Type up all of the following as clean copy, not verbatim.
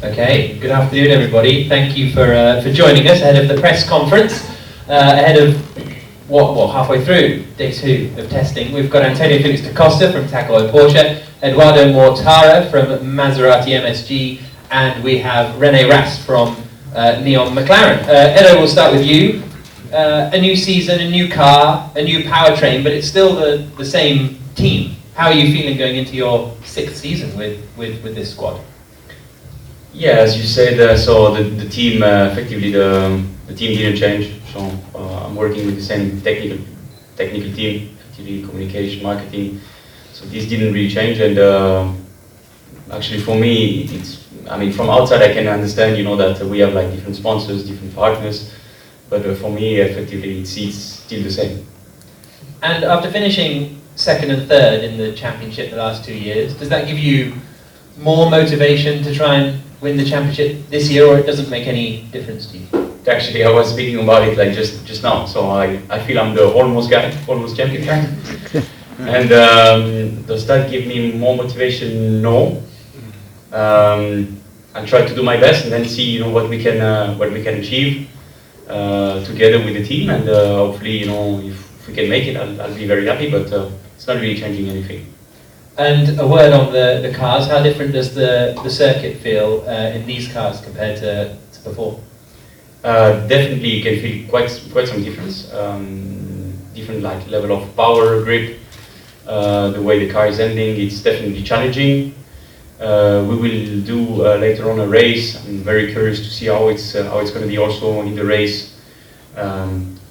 Okay, good afternoon everybody. Thank you for joining us ahead of the press conference, ahead of halfway through day 2 of testing. We've got Antonio Felix Da Costa from Taco Porsche, Edoardo Mortara from Maserati MSG, and we have Renè Rast from Neon McLaren. Edo, we'll start with you. A new season, a new car, a new powertrain, but it's still the same team. How are you feeling going into your 6th season with this squad? Yeah, as you said, so the team, effectively the team didn't change. So I'm working with the same technical team, effectively communication, marketing. So this didn't really change, and actually for me, from outside I can understand, that we have like different sponsors, different partners, but for me, effectively, it's still the same. And after finishing 2nd and 3rd in the championship the last 2 years, does that give you more motivation to try and win the championship this year, or it doesn't make any difference to you? Actually, I was speaking about it like just now, so I feel I'm the almost champion guy. And does that give me more motivation? No. I'll try to do my best and then see what we can achieve together with the team, and hopefully if we can make it, I'll be very happy, but it's not really changing anything. And a word on the cars, how different does the circuit feel in these cars compared to before? Definitely you can feel quite some difference. Different level of power, grip, the way the car is ending, it's definitely challenging. We will do later on a race. I'm very curious to see how it's going to be also in the race,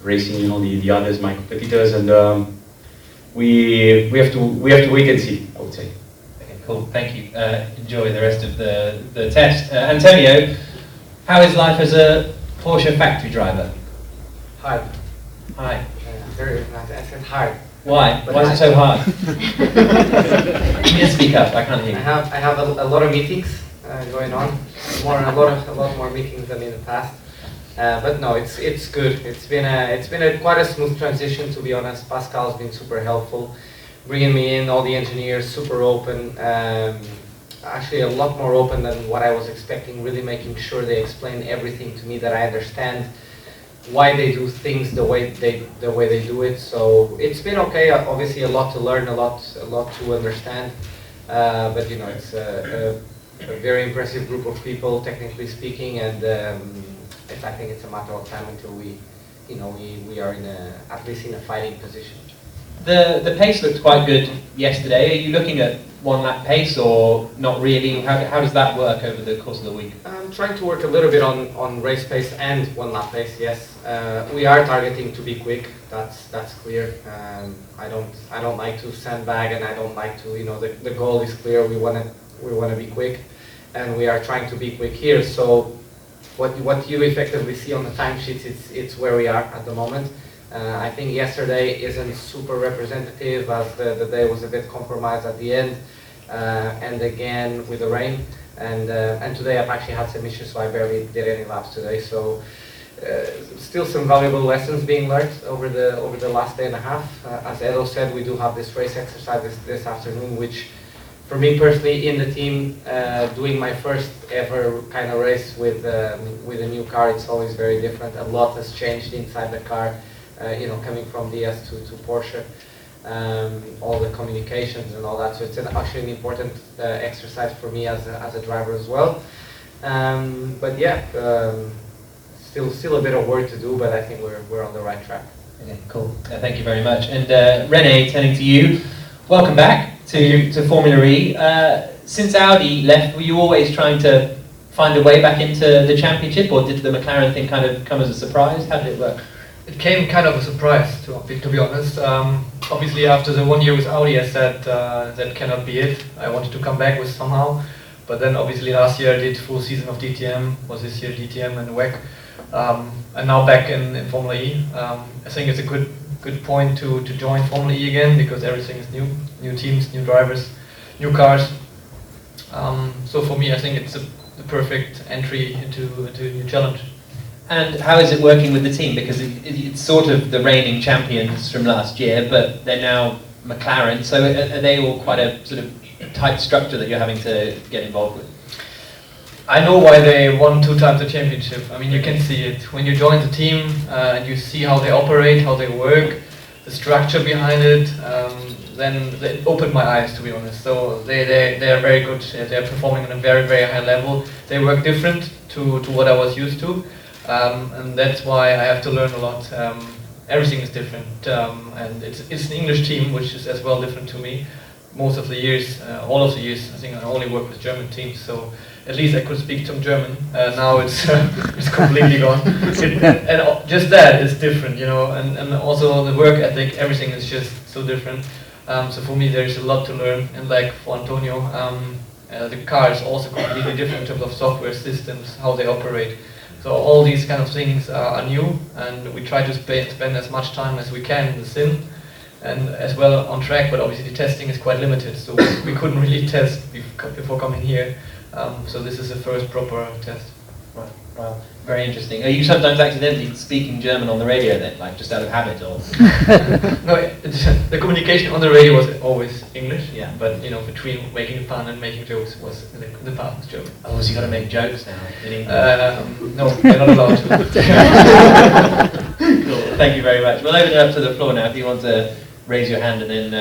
racing the others, my competitors, and we have to wait and see, I would say. Okay, cool. Thank you. Enjoy the rest of the test. Antonio, how is life as a Porsche factory driver? Hard. Hi. Very nice. I said hard. Why? Why is it so hard? You need to speak up. I can't hear you. I have a lot of meetings going on. A lot more meetings than in the past. But no, it's good. It's been quite a smooth transition, to be honest. Pascal's been super helpful, bringing me in. All the engineers super open. Actually, a lot more open than what I was expecting. Really making sure they explain everything to me, that I understand why they do things the way they do it. So it's been okay. Obviously, a lot to learn, a lot to understand. But it's a very impressive group of people, technically speaking, and I think it's a matter of time until we are at least in a fighting position. The pace looked quite good yesterday. Are you looking at 1 lap pace or not really? How does that work over the course of the week? I'm trying to work a little bit on race pace and 1 lap pace. Yes, we are targeting to be quick. That's clear. I don't like to sandbag, and I don't like to. The goal is clear. We want to be quick, and we are trying to be quick here. So what you effectively see on the timesheets, it's where we are at the moment. I think yesterday isn't super representative, as the day was a bit compromised at the end, and again with the rain. And today I've actually had some issues, so I barely did any laps today. So still some valuable lessons being learned over the last day and a half. As Edo said, we do have this race exercise this afternoon, which for me personally in the team, doing my first ever kind of race with a new car, it's always very different. A lot has changed inside the car. Coming from DS to Porsche, all the communications and all that. So it's actually an important exercise for me as a driver as well. But yeah, still a bit of work to do, but I think we're on the right track. Okay, cool. Thank you very much. And Renè, turning to you, welcome back to Formula E. Since Audi left, were you always trying to find a way back into the championship, or did the McLaren thing kind of come as a surprise? How did it work? It came kind of a surprise, to be honest. Obviously, after the 1 year with Audi, I said that cannot be it. I wanted to come back with somehow, but then obviously last year I did full season of DTM, was this year DTM and WEC, and now back in Formula E. I think it's a good point to join Formula E again, because everything is new teams, new drivers, new cars. So for me, I think it's the perfect entry into a new challenge. And how is it working with the team? Because it's sort of the reigning champions from last year, but they're now McLaren. So are they all quite a sort of tight structure that you're having to get involved with? I know why they won 2 times the championship. I mean, you can see it when you join the team and you see how they operate, how they work, the structure behind it. Then it opened my eyes, to be honest. So they are very good. They're performing on a very, very high level. They work different to what I was used to, and that's why I have to learn a lot. Everything is different, and it's an English team, which is as well different to me. Most of the years, all of the years, I think I only work with German teams, so at least I could speak some German. Now it's it's completely gone. And just that is different, you know, and also the work ethic, everything is just so different. So for me, there's a lot to learn, and like for Antonio, the car is also completely different in terms of software systems, how they operate. So all these kind of things are new, and we try to spend as much time as we can in the sim, and as well on track, but obviously the testing is quite limited, so we couldn't really test before coming here. So this is the first proper test. Right. Wow. Very interesting. Are you sometimes accidentally speaking German on the radio then, like just out of habit, or? No, the communication on the radio was always English. Yeah. But you know, between making fun and making jokes was the part was German. Oh, so you got to make jokes now in English? No, they're not allowed to. Cool. Thank you very much. We'll open it up to the floor now if you want to raise your hand and then